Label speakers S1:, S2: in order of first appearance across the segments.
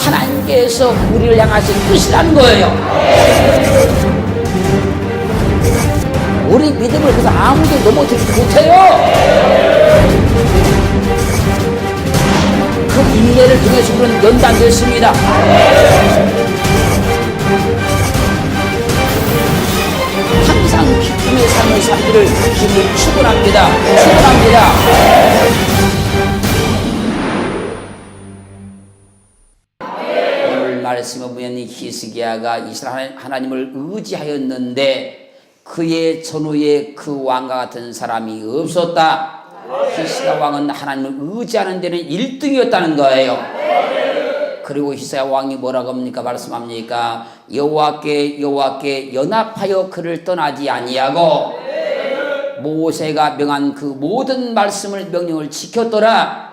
S1: 하나님께서 우리를 향하신 뜻이라는 거예요. 우리 믿음을 그래서 아무도 넘어뜨리지 못해요. 그 인내를 통해서 우리는 연단됐습니다. 항상 기쁨의 삶을 살기를 주님을 축원합니다. 축원합니다. 오늘 말씀에 보면 히스기야가 이스라엘 하나님을 의지하였는데 그의 전후에 그 왕과 같은 사람이 없었다. 히스기야 왕은 하나님을 의지하는 데는 1등이었다는 거예요. 그리고 히스기야 왕이 뭐라고 합니까? 말씀합니까? 여호와께 연합하여 그를 떠나지 아니하고 모세가 명한 그 모든 말씀을 명령을 지켰더라.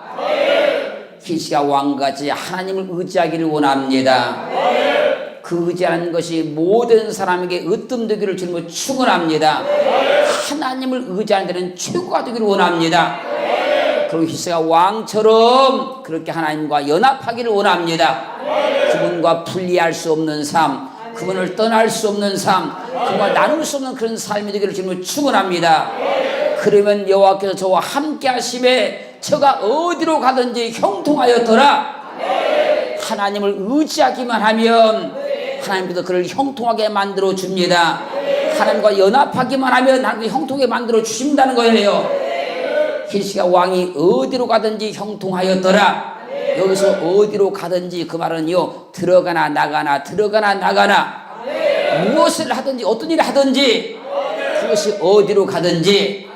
S1: 히스기야 왕같이 하나님을 의지하기를 원합니다. 그 의지하는 것이 모든 사람에게 으뜸되기를 주님을 축원합니다. 하나님을 의지하는 데는 최고가 되기를 원합니다. 그리고 히스기야 왕처럼 그렇게 하나님과 연합하기를 원합니다. 그분과 분리할 수 없는 삶, 그분을 떠날 수 없는 삶, 그분과 나눌 수 없는 그런 삶이 되기를 주님을 축원합니다. 그러면 여호와께서 저와 함께 하심에 저가 어디로 가든지 형통하였더라. 하나님을 의지하기만 하면 하나님께서 그를 형통하게 만들어 줍니다. 하나님과 연합하기만 하면 하나님이 형통하게 만들어 주신다는 거예요. 히스기야 왕이 어디로 가든지 형통하였더라. 여기서 어디로 가든지 그 말은요, 들어가나 나가나 들어가나 나가나 무엇을 하든지 어떤 일을 하든지 그것이 어디로 가든지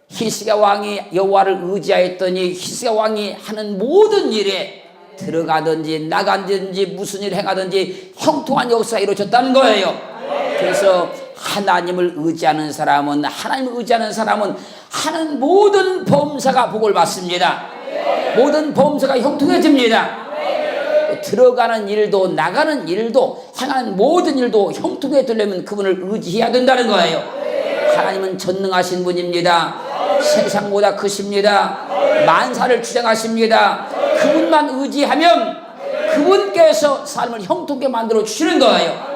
S1: 히스기야 왕이 여호와를 의지하였더니 히스기야 왕이 하는 모든 일에 들어가든지 나가든지 무슨 일을 행하든지 형통한 역사가 이루어졌다는 거예요. 그래서 하나님을 의지하는 사람은 하는 모든 범사가 복을 받습니다. 모든 범사가 형통해집니다. 들어가는 일도 나가는 일도 행하는 모든 일도 형통해 되려면 그분을 의지해야 된다는 거예요. 하나님은 전능하신 분입니다. 세상보다 크십니다. 만사를 주장하십니다. 그분만 의지하면 그분께서 삶을 형통하게 만들어 주시는 거예요.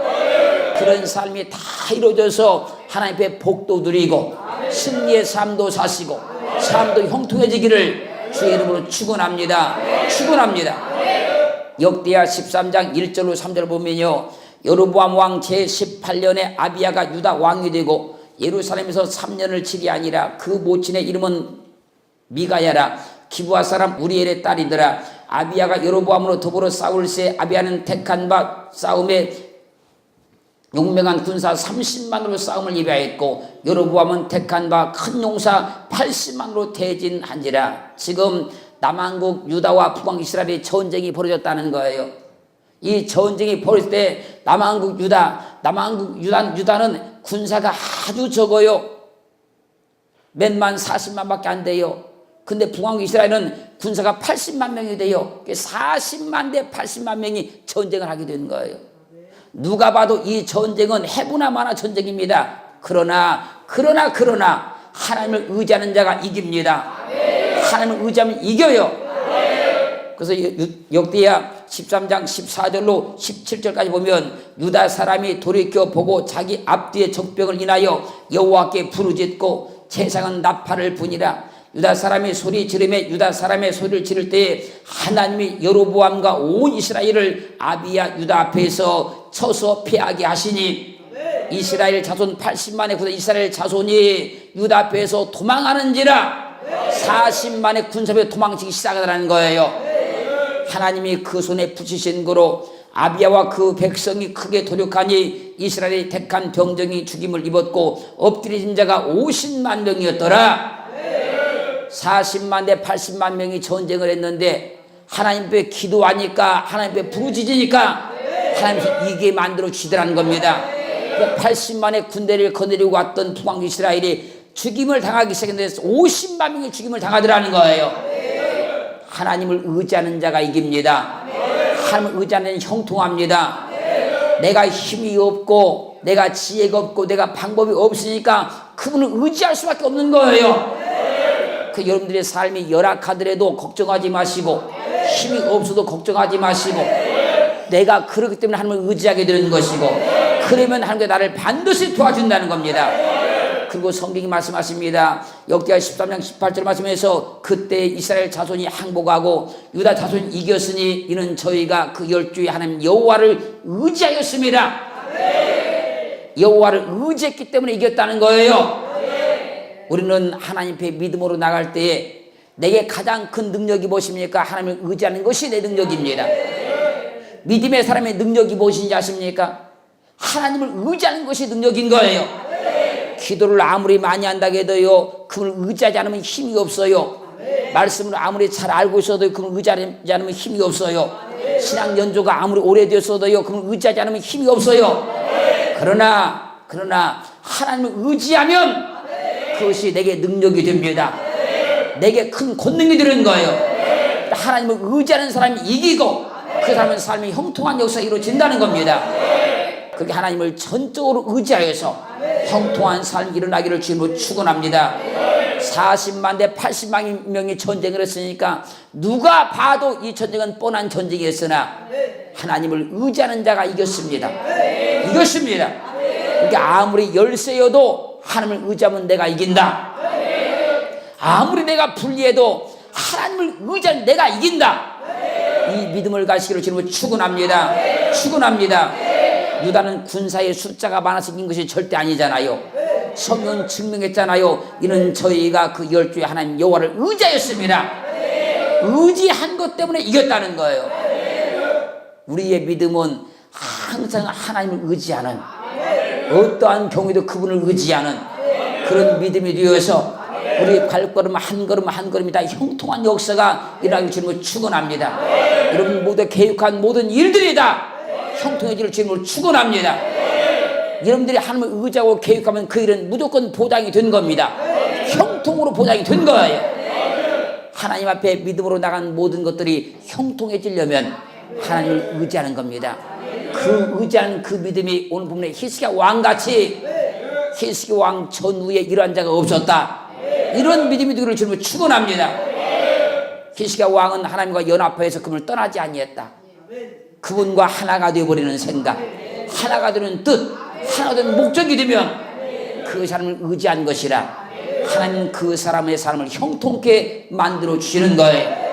S1: 그런 삶이 다 이루어져서 하나님 앞에 복도 누리고 승리의 삶도 사시고 삶도 형통해지기를 주의 이름으로 축원합니다. 축원합니다. 역대하 13장 1절로 3절을 보면요, 여로보암 왕 제18년에 아비야가 유다 왕이 되고 예루살렘에서 3년을 치기 아니라 그 모친의 이름은 미가야라. 기브아 사람 우리엘의 딸이더라. 아비야가 여로보암으로 더불어 싸울새 아비야는 택한 바 싸움에 용맹한 군사 30만으로 싸움을 예비하였고 여로보암은 택한 바 큰 용사 80만으로 대진한지라. 지금 남한국 유다와 북방 이스라엘의 전쟁이 벌어졌다는 거예요. 이 전쟁이 벌어질 때 남한국 유다는 군사가 아주 적어요. 몇만 40만밖에 안 돼요. 근데 북왕국 이스라엘은 군사가 80만 명이 돼요. 40만 대 80만 명이 전쟁을 하게 되는 거예요. 누가 봐도 이 전쟁은 해보나 마나 전쟁입니다. 그러나 하나님을 의지하는 자가 이깁니다. 하나님을 의지하면 이겨요. 그래서 역대하 13장 14절로 17절까지 보면 유다 사람이 돌이켜 보고 자기 앞뒤의 적병을 인하여 여호와께 부르짖고 세상은 나팔을 부니라. 유다 사람이 소리 지르며 유다 사람의 소리를 지를 때에 하나님이 여로보암과 온 이스라엘을 아비야 유다 앞에서 쳐서 패하게 하시니 이스라엘 자손 80만의 군사 이스라엘 자손이 유다 앞에서 도망하는지라 40만의 군사에 도망치기 시작하더라는 거예요. 하나님이 그 손에 붙이신 거로 아비야와 그 백성이 크게 도력하니 이스라엘이 택한 병정이 죽임을 입었고 엎드린 자가 50만 명이었더라. 40만 대 80만 명이 전쟁을 했는데 하나님 앞에 기도하니까 하나님 앞에 부르짖으니까 하나님이 이게 만들어 주시더라는 겁니다. 80만의 군대를 거느리고 왔던 북왕 이스라엘이 죽임을 당하기 시작했는데 50만 명이 죽임을 당하더라는 거예요. 하나님을 의지하는 자가 이깁니다. 하나님을 의지하는 자는 형통합니다. 내가 힘이 없고 내가 지혜가 없고 내가 방법이 없으니까 그분을 의지할 수밖에 없는 거예요. 그 여러분들의 삶이 열악하더라도 걱정하지 마시고 힘이 없어도 걱정하지 마시고 내가 그렇기 때문에 하나님을 의지하게 되는 것이고 그러면 하나님께 나를 반드시 도와준다는 겁니다. 그리고 성경이 말씀하십니다. 역대하 13장 18절 말씀에서 그때 이스라엘 자손이 항복하고 유다 자손이 이겼으니 이는 저희가 그 열주의 하나님 여호와를 의지하였습니다. 여호와를 의지했기 때문에 이겼다는 거예요. 우리는 하나님 앞에 믿음으로 나갈 때에 내게 가장 큰 능력이 무엇입니까? 하나님을 의지하는 것이 내 능력입니다. 믿음의 사람의 능력이 무엇인지 아십니까? 하나님을 의지하는 것이 능력인 거예요. 기도를 아무리 많이 한다고 해도요, 그걸 의지하지 않으면 힘이 없어요. 말씀을 아무리 잘 알고 있어도 그걸 의지하지 않으면 힘이 없어요. 신앙 연조가 아무리 오래됐어도요, 그걸 의지하지 않으면 힘이 없어요. 그러나 하나님을 의지하면 그것이 내게 능력이 됩니다. 내게 큰 권능이 되는 거예요. 하나님을 의지하는 사람이 이기고 그 사람은 삶이 형통한 역사가 이루어진다는 겁니다. 그렇게 하나님을 전적으로 의지하여서 형통한 삶이 일어나기를 주님으로 축원합니다. 40만 대 80만 명이 전쟁을 했으니까 누가 봐도 이 전쟁은 뻔한 전쟁이었으나 하나님을 의지하는 자가 이겼습니다. 이겼습니다. 그러니까 아무리 열세여도 하나님을 의지하면 내가 이긴다. 아무리 내가 불리해도 하나님을 의지하는 내가 이긴다. 이 믿음을 가시기를 주님으로 축원합니다. 축원합니다. 유다는 군사의 숫자가 많아서 이긴 것이 절대 아니잖아요. 성경은 증명했잖아요. 이는 저희가 그 열주의 하나님 여호와를 의지하였습니다. 의지한 것 때문에 이겼다는 거예요. 우리의 믿음은 항상 하나님을 의지하는, 어떠한 경우에도 그분을 의지하는 그런 믿음이 되어서 우리 발걸음 한 걸음 한 걸음이 다 형통한 역사가 일어나기 주님을 축원합니다. 여러분 모두 계획한 모든 일들이 다 형통해질 주님을 축원합니다. 여러분들이 하나님을 의지하고 계획하면 그 일은 무조건 보장이 된 겁니다. 형통으로 보장이 된 거예요. 하나님 앞에 믿음으로 나간 모든 것들이 형통해지려면 하나님을 의지하는 겁니다. 그 의지하는 그 믿음이 오늘 보면 히스기야 왕같이, 히스기야 왕 전후에 이러한 자가 없었다. 이런 믿음이 되기를 주님을 축원합니다. 히스기야 왕은 하나님과 연합하여서 그분을 떠나지 아니했다. 그분과 하나가 되어버리는 생각, 하나가 되는 뜻, 하나가 되는 목적이 되면 그 사람을 의지한 것이라 하나님 그 사람의 삶을 형통케 만들어 주시는 거예요.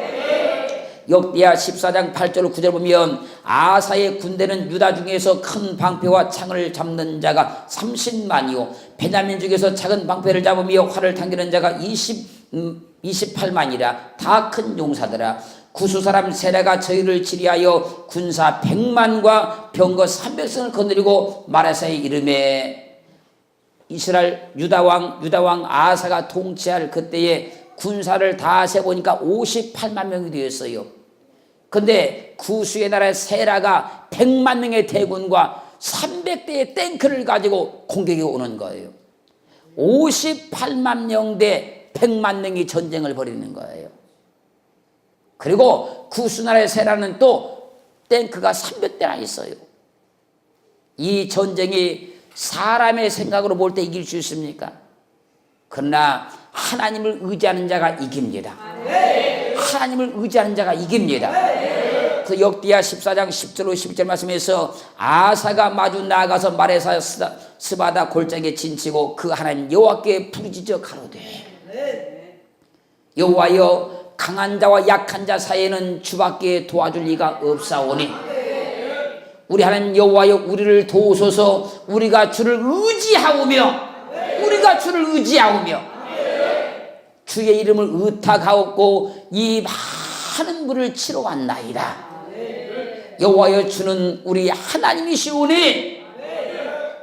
S1: 역대하 14장 8절 9절 보면 아사의 군대는 유다 중에서 큰 방패와 창을 잡는 자가 30만이요 베냐민 중에서 작은 방패를 잡으며 활을 당기는 자가 28만이라 다 큰 용사더라. 구수 사람 세라가 저희를 치리하여 군사 100만과 병거 300승을 거느리고 마라사의 이름에 이스라엘 유다왕 아사가 통치할 그때에 군사를 다 세보니까 58만 명이 되었어요. 근데 구수의 나라 세라가 100만 명의 대군과 300대의 탱크를 가지고 공격이 오는 거예요. 58만 명 대 100만 명이 전쟁을 벌이는 거예요. 그리고 구수나라의 세라는 또 탱크가 300대나 있어요. 이 전쟁이 사람의 생각으로 볼 때 이길 수 있습니까? 그러나 하나님을 의지하는 자가 이깁니다. 하나님을 의지하는 자가 이깁니다. 그 역대하 14장 10절로 11절 말씀에서 아사가 마주 나아가서 말에서 스바다 골짜기에 진치고 그 하나님 여호와께 부르짖어 가로되 여호와여 강한 자와 약한 자 사이에는 주밖에 도와줄 리가 없사오니 우리 하나님 여호와여 우리를 도우소서. 우리가 주를 의지하오며 주의 이름을 의탁하옵고 이 많은 물을 치러 왔나이다. 여호와여 주는 우리 하나님이시오니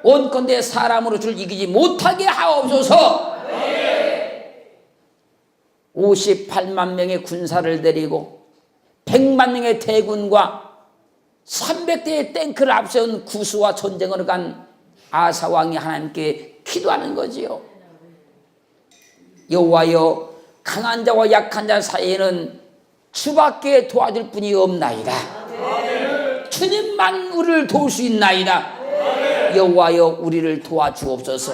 S1: 온건대 사람으로 주를 이기지 못하게 하옵소서. 58만 명의 군사를 데리고 100만 명의 대군과 300대의 탱크를 앞세운 구수와 전쟁을 간 아사왕이 하나님께 기도하는 거지요. 여호와여 강한 자와 약한 자 사이에는 주밖에 도와줄 분이 없나이다. 주님만 우리를 도울 수 있나이다. 여호와여 우리를 도와주옵소서.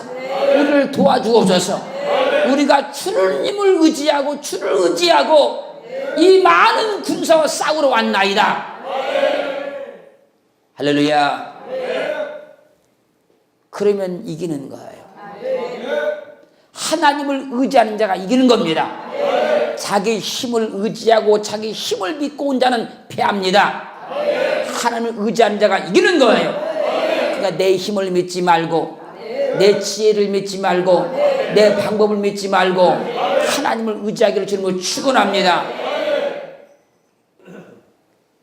S1: 우리를 도와주옵소서. 우리가 주님을 의지하고 주를 의지하고 이 많은 군사와 싸우러 왔나이다. 할렐루야. 그러면 이기는 거예요. 하나님을 의지하는 자가 이기는 겁니다. 자기 힘을 의지하고 자기 힘을 믿고 온 자는 패합니다. 하나님을 의지하는 자가 이기는 거예요. 그러니까 내 힘을 믿지 말고 내 지혜를 믿지 말고 내 방법을 믿지 말고 하나님을 의지하기를 주님을 축원합니다.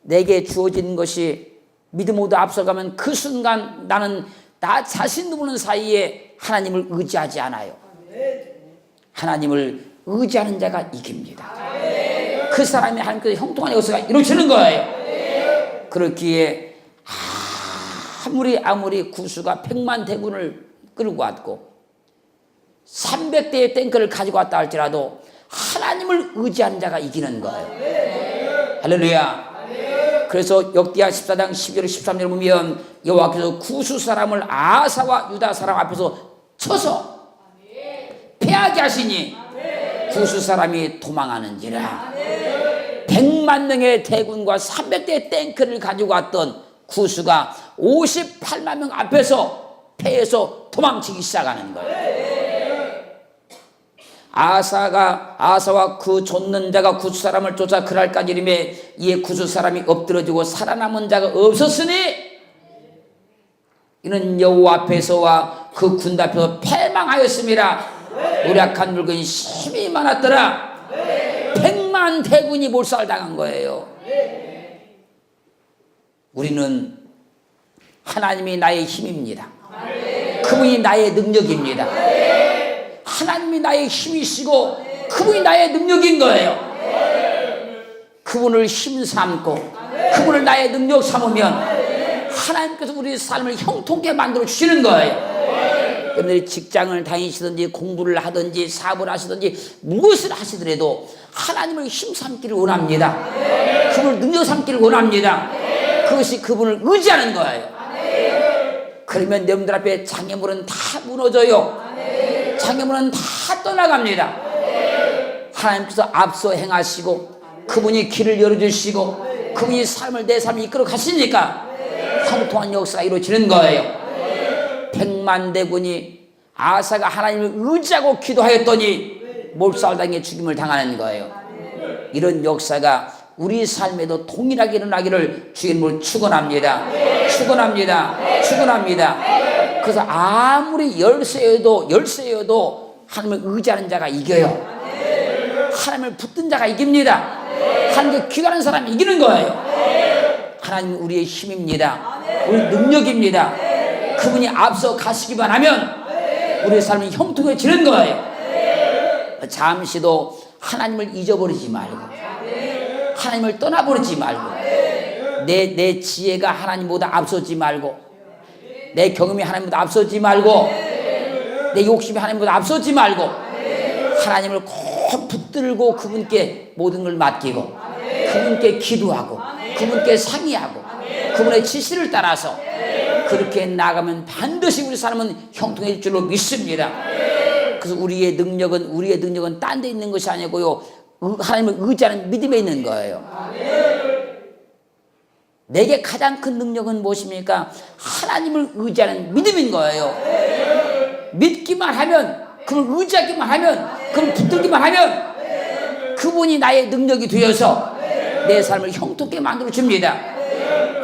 S1: 내게 주어진 것이 믿음으로 앞서가면 그 순간 나는 나 자신도 모르는 사이에 하나님을 의지하지 않아요. 하나님을 의지하는 자가 이깁니다. 그 사람이 하나님께서 형통한 역사가 이루어지는 거예요. 그렇기에 아무리 구수가 100만 대군을 끌고 왔고 300대의 탱크를 가지고 왔다 할지라도 하나님을 의지하는 자가 이기는 거예요. 할렐루야. 그래서 역대하 14장 12절 13절을 보면 여호와께서 구수 사람을 아사와 유다 사람 앞에서 쳐서 패하게 하시니 구수 사람이 도망하는지라. 100만 명의 대군과 300대의 탱크를 가지고 왔던 구수가 58만 명 앞에서 패해서 도망치기 시작하는 거예요. 아사와 그 쫓는 자가 구수 사람을 쫓아 그랄까지 이르매 이에 구수 사람이 엎드러지고 살아남은 자가 없었으니 이는 여호와 앞에서와 그 군 앞에서 패망하였음이라. 노력한 물건이 힘이 많았더라. 100만 대군이 몰살당한 거예요. 우리는 하나님이 나의 힘입니다. 그분이 나의 능력입니다. 하나님이 나의 힘이시고 그분이 나의 능력인 거예요. 그분을 힘 삼고 그분을 나의 능력 삼으면 하나님께서 우리 삶을 형통케 만들어 주시는 거예요. 여러분들이 직장을 다니시든지 공부를 하든지 사업을 하시든지 무엇을 하시더라도 하나님을 힘 삼기를 원합니다. 그분을 능력 삼기를 원합니다. 그것이 그분을 의지하는 거예요. 그러면 여러분들 앞에 장애물은 다 무너져요. 장애물은 다 떠나갑니다. 하나님께서 앞서 행하시고 그분이 길을 열어주시고 그분이 내 삶을 이끌어 가시니까 형통한 역사가 이루어지는 거예요. 100만 대군이 아사가 하나님을 의지하고 기도하였더니 몰살당해 죽임을 당하는 거예요. 이런 역사가 우리 삶에도 동일하게 일어나기를 주님을 축원합니다. 그래서 아무리 열세여도 하나님을 의지하는 자가 이겨요. 하나님을 붙든 자가 이깁니다. 하나님께 기도하는 사람이 이기는 거예요. 하나님은 우리의 힘입니다. 우리 능력입니다. 그분이 앞서 가시기만 하면 우리의 삶이 형통해지는 거예요. 잠시도 하나님을 잊어버리지 말고 하나님을 떠나버리지 말고 내 지혜가 하나님보다 앞서지 말고 내 경험이 하나님보다 앞서지 말고 내 욕심이 하나님보다 앞서지 말고 하나님을 꼭 붙들고 그분께 모든 걸 맡기고 그분께 기도하고 그분께 상의하고 그분의 지시를 따라서 그렇게 나가면 반드시 우리 삶은 형통해질 줄로 믿습니다. 그래서 우리의 능력은 딴 데 있는 것이 아니고요, 하나님을 의지하는 믿음에 있는 거예요. 내게 가장 큰 능력은 무엇입니까? 하나님을 의지하는 믿음인 거예요. 믿기만 하면, 그걸 의지하기만 하면, 그걸 붙들기만 하면 그분이 나의 능력이 되어서 내 삶을 형통하게 만들어 줍니다.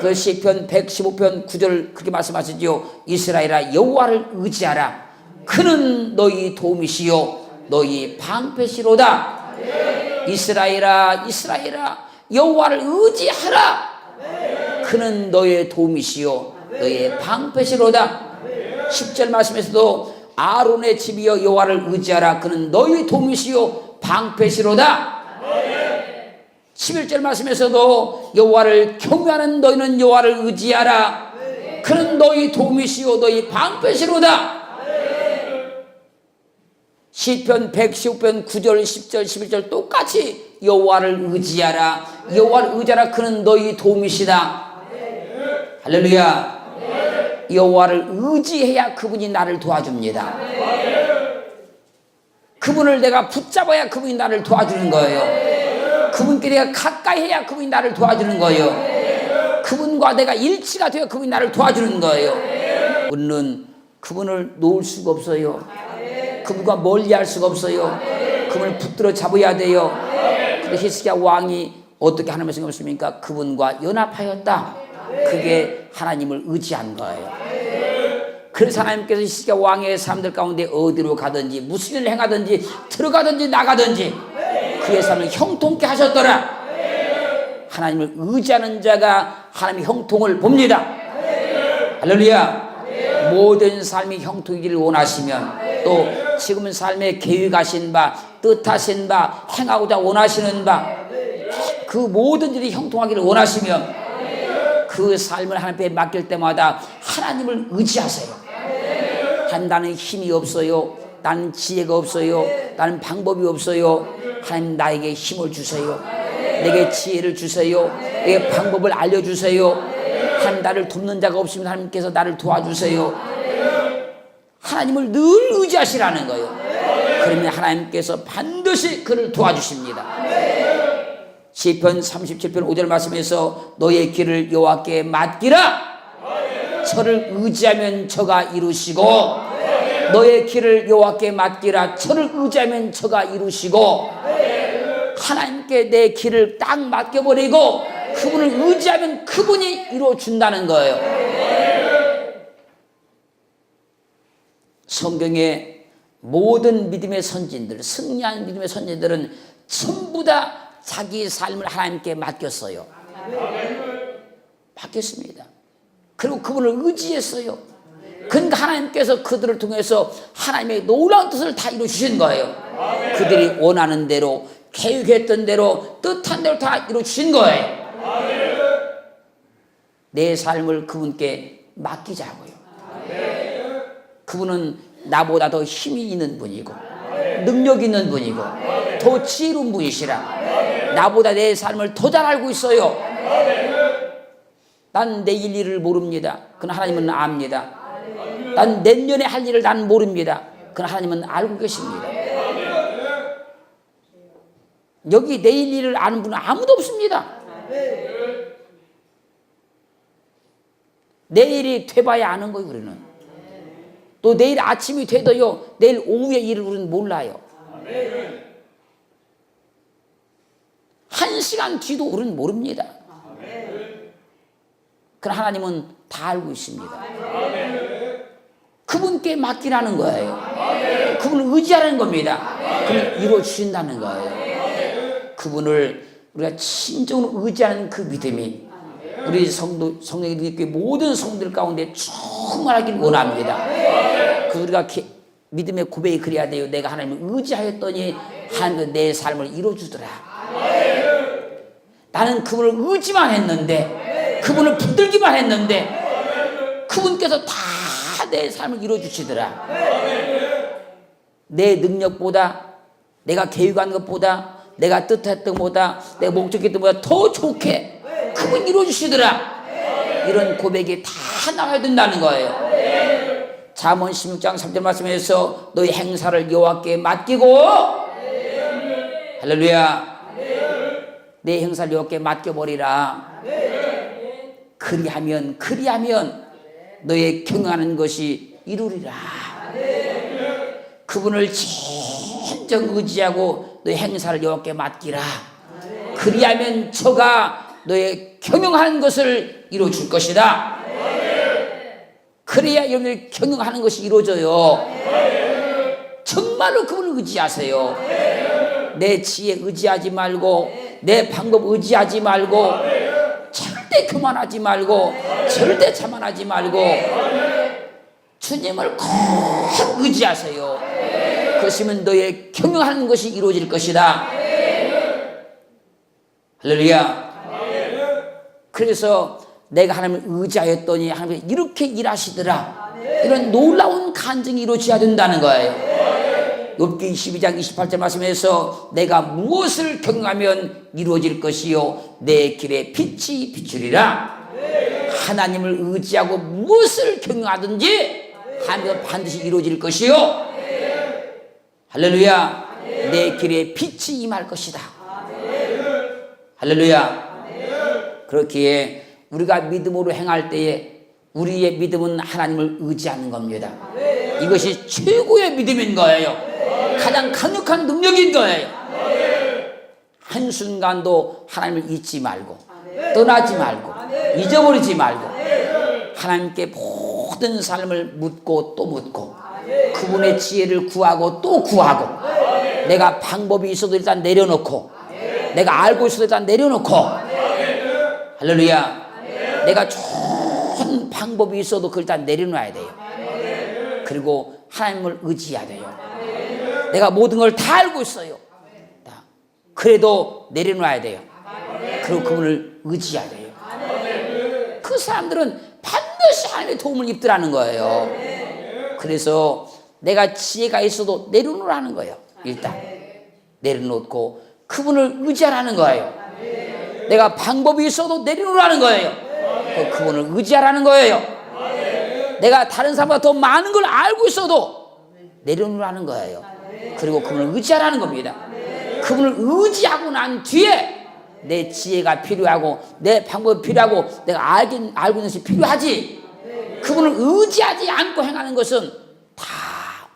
S1: 그 시편 115편 9절 그렇게 말씀하시지요. 이스라엘아 여호와를 의지하라. 그는 너희 도움이시요 너희 방패시로다. 이스라엘아 여호와를 의지하라. 그는 너의 도움이시요 너의 방패시로다. 10절 말씀에서도 아론의 집이여 여호와를 의지하라. 그는 너희 도움이시요 방패시로다. 11절 말씀에서도 여호와를 경외하는 너희는 여호와를 의지하라. 그는 너희 도움이시요 너희 방패시로다. 시편 115편 9절 10절 11절 똑같이 여호와를 의지하라. 여호와를 의지하라. 그는 너희 도움이시다. 할렐루야. 여호와를 의지해야 그분이 나를 도와줍니다. 그분을 내가 붙잡아야 그분이 나를 도와주는 거예요. 그분께 내가 가까이 해야 그분이 나를 도와주는 거예요. 그분과 내가 일치가 되어 그분이 나를 도와주는 거예요. 우리는 그분을 놓을 수가 없어요. 그분과 멀리할 수가 없어요. 그분을 붙들어 잡아야 돼요. 근데 히스기야 왕이 어떻게 하나님을 생각했습니까? 그분과 연합하였다. 그게 하나님을 의지한 거예요. 그래서 하나님께서 히스기야 왕의 사람들 가운데 어디로 가든지 무슨 일을 행하든지 들어가든지 나가든지 그의 삶을 형통케 하셨더라. 하나님을 의지하는 자가 하나님의 형통을 봅니다. 할렐루야. 모든 삶이 형통이기를 원하시면 또 지금은 삶에 계획하신 바 뜻하신 바 행하고자 원하시는 바 그 모든 일이 형통하기를 원하시면 그 삶을 하나님께 맡길 때마다 하나님을 의지하세요. 나는 힘이 없어요. 나는 지혜가 없어요. 나는 방법이 없어요. 하나님 나에게 힘을 주세요. 내게 지혜를 주세요. 내게 방법을 알려주세요. 하나님 나를 돕는 자가 없으면 하나님께서 나를 도와주세요. 하나님을 늘 의지하시라는 거예요. 그러면 하나님께서 반드시 그를 도와주십니다. 시편 37편 5절 말씀에서 너의 길을 여호와께 맡기라. 저를 의지하면 저가 이루시고 너의 길을 여호와께 맡기라. 저를 의지하면 저가 이루시고 하나님께 내 길을 딱 맡겨버리고 그분을 의지하면 그분이 이루어준다는 거예요. 성경의 모든 믿음의 선진들, 승리한 믿음의 선진들은 전부 다 자기 삶을 하나님께 맡겼어요. 맡겼습니다. 그리고 그분을 의지했어요. 그러니까 하나님께서 그들을 통해서 하나님의 놀라운 뜻을 다 이루어주신 거예요. 그들이 원하는 대로 계획했던 대로 뜻한 대로 다 이루어주신 거예요. 내 삶을 그분께 맡기자고요. 그분은 나보다 더 힘이 있는 분이고 능력 있는 분이고 더 지혜로운 분이시라. 나보다 내 삶을 더 잘 알고 있어요. 난 내일 일을 모릅니다. 그러나 하나님은 압니다. 난 내년에 할 일을 난 모릅니다. 그러나 하나님은 알고 계십니다. 여기 내일 일을 아는 분은 아무도 없습니다. 내일이 돼봐야 아는 거예요. 우리는 또 내일 아침이 돼도요 내일 오후의 일을 우리는 몰라요. 한 시간 뒤도 우리는 모릅니다. 그러나 하나님은 다 알고 있습니다. 그분께 맡기라는 거예요. 그분을 의지하는 겁니다. 그분을 이루어주신다는 거예요. 그분을 우리가 진정으로 의지하는 그 믿음이 우리 성령의 모든 성도들 가운데 충만하길 원합니다. 그 우리가 믿음의 고백이 그래야 돼요. 내가 하나님을 의지하였더니 하나님은 내 삶을 이루어주더라. 나는 그분을 의지만 했는데 그분을 붙들기만 했는데 그분께서 다 내 삶을 이루어주시더라. 내 능력보다 내가 계획한 것보다 내가 뜻했던 것보다 내가 목적했던 것보다 더 좋게 그분 이루어주시더라. 이런 고백이 다 나와야 된다는 거예요. 잠언 16장 3절 말씀에서 너희 행사를 여호와께 맡기고 할렐루야 내 행사를 여호와께 맡겨버리라. 그리하면 너의 경영하는 것이 이루리라. 그분을 진정 의지하고 너의 행사를 여호와께 맡기라. 그리하면 저가 너의 경영하는 것을 이루어줄 것이다. 그래야 여러분들이 경영하는 것이 이루어져요. 정말로 그분을 의지하세요. 내 지혜 의지하지 말고 내 방법 의지하지 말고 절대 교만하지 말고 절대 자만하지 말고 주님을 꼭 의지하세요. 그러시면 너의 경영하는 것이 이루어질 것이다. 할렐루야. 그래서 내가 하나님을 의지하였더니 하나님이 이렇게 일하시더라. 이런 놀라운 간증이 이루어져야 된다는 거예요. 욥기 22장 28절 말씀에서 내가 무엇을 경영하면 이루어질 것이요 내 길에 빛이 비추리라. 하나님을 의지하고 무엇을 경영하든지 하나님은 반드시 이루어질 것이요. 할렐루야. 내 길에 빛이 임할 것이다. 할렐루야. 그렇기에 우리가 믿음으로 행할 때에 우리의 믿음은 하나님을 의지하는 겁니다. 이것이 최고의 믿음인 거예요. 가장 강력한 능력인 거예요. 한순간도 하나님을 잊지 말고 떠나지 말고 잊어버리지 말고 하나님께 모든 삶을 묻고 또 묻고 그분의 지혜를 구하고 또 구하고 내가 방법이 있어도 일단 내려놓고 내가 알고 있어도 일단 내려놓고 할렐루야. 내가 좋은 방법이 있어도 그걸 일단 내려놔야 돼요. 그리고 하나님을 의지해야 돼요. 내가 모든 걸 다 알고 있어요. 그래도 내려놔야 돼요. 그리고 그분을 의지해야 돼요. 그 사람들은 반드시 하나님의 도움을 입더라는 거예요. 그래서 내가 지혜가 있어도 내려놓으라는 거예요. 일단 내려놓고 그분을 의지하라는 거예요. 내가 방법이 있어도 내려놓으라는 거예요. 그분을 의지하라는 거예요. 내가 다른 사람보다 더 많은 걸 알고 있어도 내려놓으라는 거예요. 그리고 그분을 의지하라는 겁니다. 그분을 의지하고 난 뒤에 내 지혜가 필요하고 내 방법이 필요하고 내가 알고 있는 것이 필요하지. 그분을 의지하지 않고 행하는 것은 다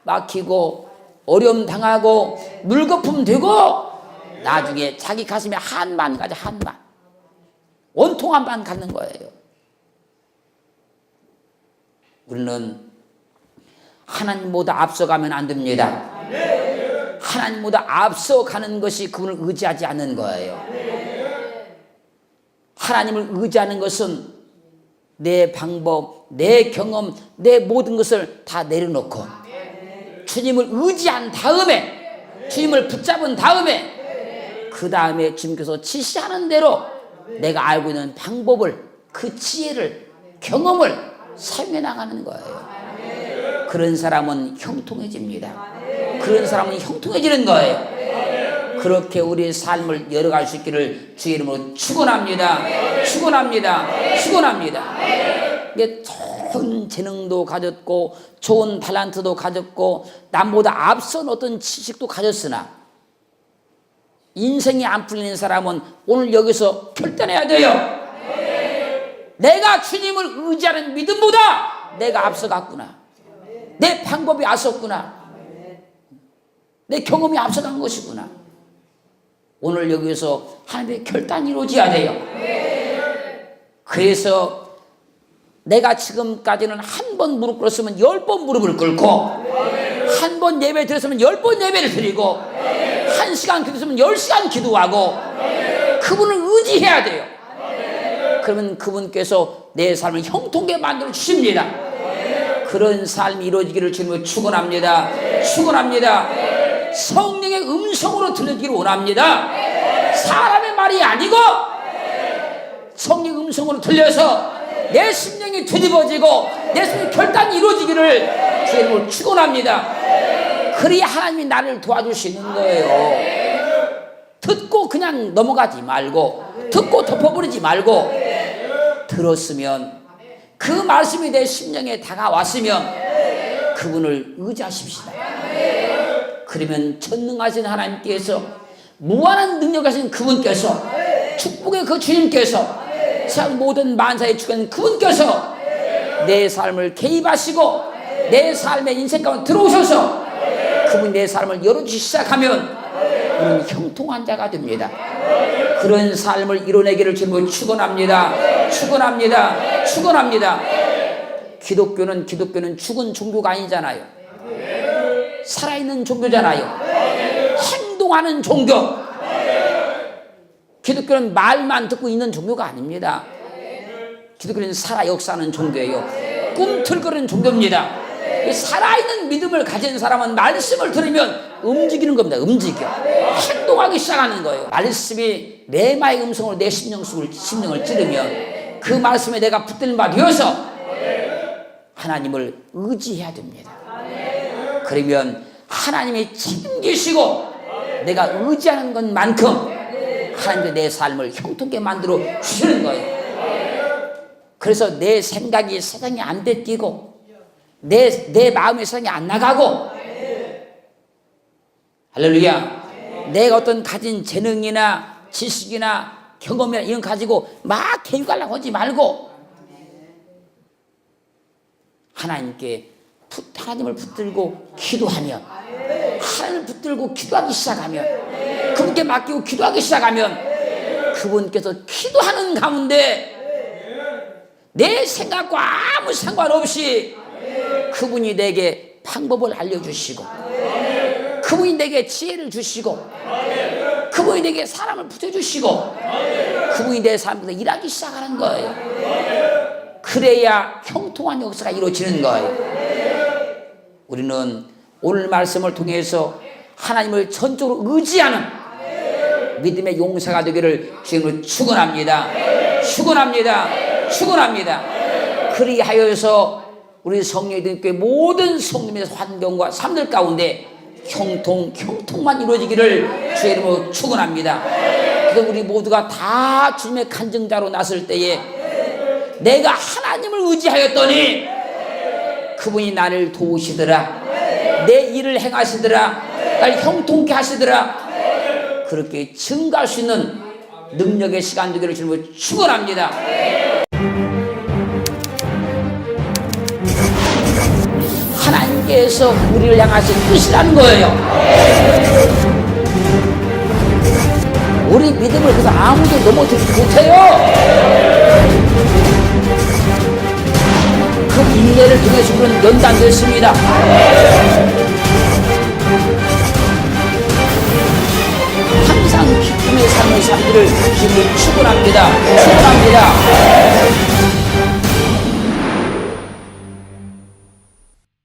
S1: 막히고 어려움 당하고 물거품 되고 나중에 자기 가슴에 한만 가지 한만 원통한만 갖는 거예요. 우리는 하나님보다 앞서가면 안 됩니다. 하나님보다 앞서가는 것이 그분을 의지하지 않는 거예요. 하나님을 의지하는 것은 내 방법, 내 경험, 내 모든 것을 다 내려놓고 주님을 의지한 다음에 주님을 붙잡은 다음에 그 다음에 주님께서 지시하는 대로 내가 알고 있는 방법을 그 지혜를 경험을 사용해 나가는 거예요. 그런 사람은 형통해집니다. 그런 사람은 형통해지는 거예요. 그렇게 우리의 삶을 열어갈 수 있기를 주의 이름으로 축원합니다. 축원합니다. 축원합니다. 좋은 재능도 가졌고 좋은 탤런트도 가졌고 남보다 앞선 어떤 지식도 가졌으나 인생이 안 풀리는 사람은 오늘 여기서 결단해야 돼요. 내가 주님을 의지하는 믿음보다 내가 앞서갔구나. 내 방법이 앞섰구나. 내 경험이 앞서간 것이구나. 오늘 여기서 하나님의 결단이 이루어져야 돼요. 그래서 내가 지금까지는 한 번 무릎 꿇었으면 10번 무릎을 꿇고 한 번 예배 드렸으면 10번 예배를 드리고 1시간 기도했으면 10시간 기도하고 그분을 의지해야 돼요. 그러면 그분께서 내 삶을 형통하게 만들어 주십니다. 그런 삶이 이루어지기를 주님을 축원합니다. 축원합니다. 성령의 음성으로 들려지기를 원합니다. 사람의 말이 아니고 성령의 음성으로 들려서 내 심령이 뒤집어지고 내 심령의 결단이 이루어지기를 주님을 축원합니다. 그래야 하나님이 나를 도와주시는 거예요. 듣고 그냥 넘어가지 말고 듣고 덮어버리지 말고 들었으면 그 말씀이 내 심령에 다가왔으면 그분을 의지하십시다. 그러면 전능하신 하나님께서 무한한 능력하신 그분께서 축복의 그 주님께서 세상 모든 만사의 주권 그분께서 내 삶을 개입하시고 내 삶의 인생 가운데 들어오셔서 그분이 내 삶을 열어주시기 시작하면 우리는 형통한 자가 됩니다. 그런 삶을 이뤄내기를 주님을 축원합니다. 축원합니다. 축원합니다. 기독교는 죽은 종교가 아니잖아요. 살아있는 종교잖아요. 행동하는 종교. 기독교는 말만 듣고 있는 종교가 아닙니다. 기독교는 살아 역사하는 종교예요. 꿈틀거리는 종교입니다. 살아있는 믿음을 가진 사람은 말씀을 들으면 움직이는 겁니다. 움직여. 행동하기 시작하는 거예요. 말씀이 레마의 음성으로 내 심령을 찌르면 그 말씀에 내가 붙들린 바 되어서 하나님을 의지해야 됩니다. 그러면 하나님이 책임지시고 내가 의지하는 것만큼 하나님의 내 삶을 형통하게 만들어 주시는 거예요. 그래서 내 생각이 세상에 안 뺏기고 내 마음이 세상에 안 나가고 할렐루야. 내가 어떤 가진 재능이나 지식이나 경험이나 이런 가지고 막 개육하려고 하지 말고 하나님을 붙들고 기도하면, 하나님을 붙들고 기도하기 시작하면, 그분께 맡기고 기도하기 시작하면 그분께서 기도하는 가운데 내 생각과 아무 상관없이 그분이 내게 방법을 알려주시고, 그분이 내게 지혜를 주시고, 그분이 내게 사람을 붙여주시고, 그분이 내 삶에서 일하기 시작하는 거예요. 그래야 형통한 역사가 이루어지는 거예요. 우리는 오늘 말씀을 통해서 하나님을 전적으로 의지하는 믿음의 용사가 되기를 주님으로 축원합니다. 축원합니다. 축원합니다. 그리하여서 우리 성령님께 모든 성님의 환경과 삶들 가운데 형통만 이루어지기를 주의 이름으로 축원합니다. 그래서 우리 모두가 다 주님의 간증자로 났을 때에 내가 하나님을 의지하였더니 그분이 나를 도우시더라, 내 일을 행하시더라, 날 형통케 하시더라, 그렇게 증가할 수 있는 능력의 시간 되기를 주님으로 축원합니다. 하나님께서 우리를 향하신 뜻이라는 거예요. 우리 믿음을 그래서 아무도 넘어뜨리지 못해요. 그 인내를 통해서 우리는 연단됐습니다.